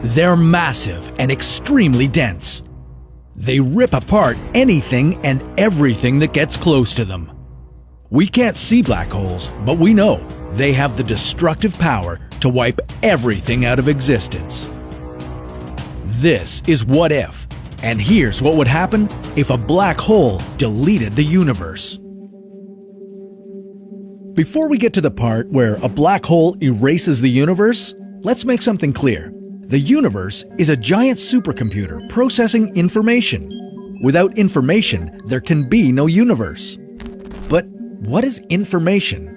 They're massive and extremely dense. They rip apart anything and everything that gets close to them. We can't see black holes, but we know they have the destructive power to wipe everything out of existence. This is What If, and here's what would happen if a black hole deleted the universe. Before we get to the part where a black hole erases the universe, let's make something clear. The universe is a giant supercomputer processing information. Without information, there can be no universe. But what is information?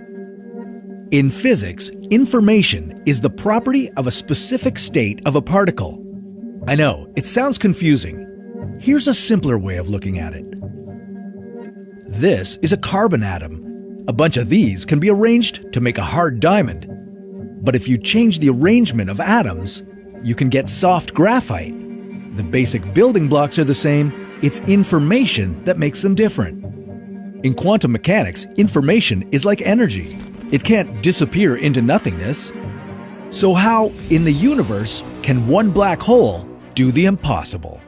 In physics, information is the property of a specific state of a particle. I know, it sounds confusing. Here's a simpler way of looking at it. This is a carbon atom. A bunch of these can be arranged to make a hard diamond. But if you change the arrangement of atoms, you can get soft graphite. The basic building blocks are the same, it's information that makes them different. In quantum mechanics, information is like energy. It can't disappear into nothingness. So how, in the universe, can one black hole do the impossible?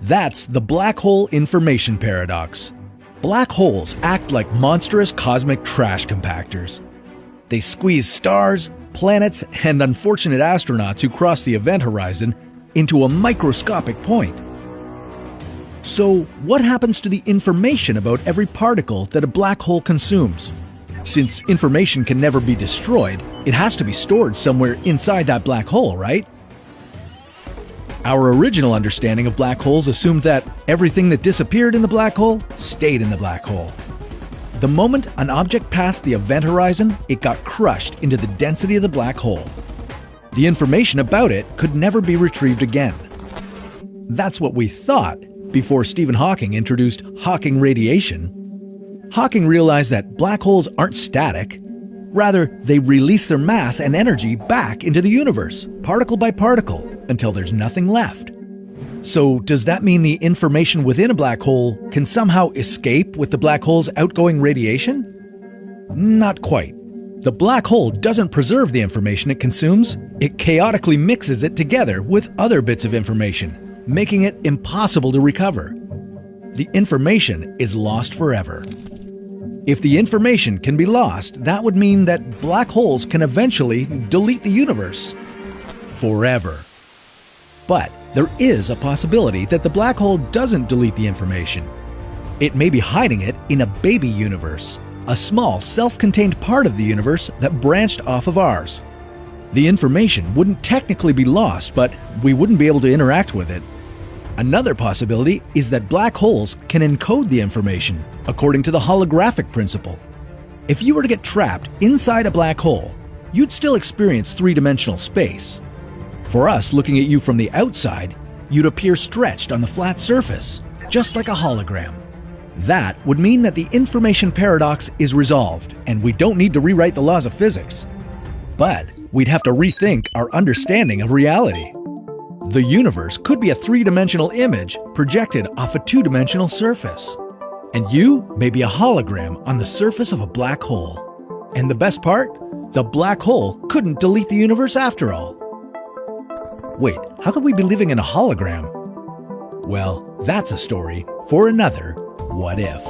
That's the black hole information paradox. Black holes act like monstrous cosmic trash compactors. They squeeze stars, planets, and unfortunate astronauts who cross the event horizon into a microscopic point. So, what happens to the information about every particle that a black hole consumes? Since information can never be destroyed, it has to be stored somewhere inside that black hole, right? Our original understanding of black holes assumed that everything that disappeared in the black hole stayed in the black hole. The moment an object passed the event horizon, it got crushed into the density of the black hole. The information about it could never be retrieved again. That's what we thought before Stephen Hawking introduced Hawking radiation. Hawking realized that black holes aren't static. Rather, they release their mass and energy back into the universe, particle by particle, until there's nothing left. So, does that mean the information within a black hole can somehow escape with the black hole's outgoing radiation? Not quite. The black hole doesn't preserve the information it consumes, it chaotically mixes it together with other bits of information, making it impossible to recover. The information is lost forever. If the information can be lost, that would mean that black holes can eventually delete the universe. Forever. But there is a possibility that the black hole doesn't delete the information. It may be hiding it in a baby universe, a small, self-contained part of the universe that branched off of ours. The information wouldn't technically be lost, but we wouldn't be able to interact with it. Another possibility is that black holes can encode the information, according to the holographic principle. If you were to get trapped inside a black hole, you'd still experience three-dimensional space. For us, looking at you from the outside, you'd appear stretched on the flat surface, just like a hologram. That would mean that the information paradox is resolved, and we don't need to rewrite the laws of physics. But we'd have to rethink our understanding of reality. The universe could be a three-dimensional image projected off a two-dimensional surface. And you may be a hologram on the surface of a black hole. And the best part? The black hole couldn't delete the universe after all. Wait, how could we be living in a hologram? Well, that's a story for another What If.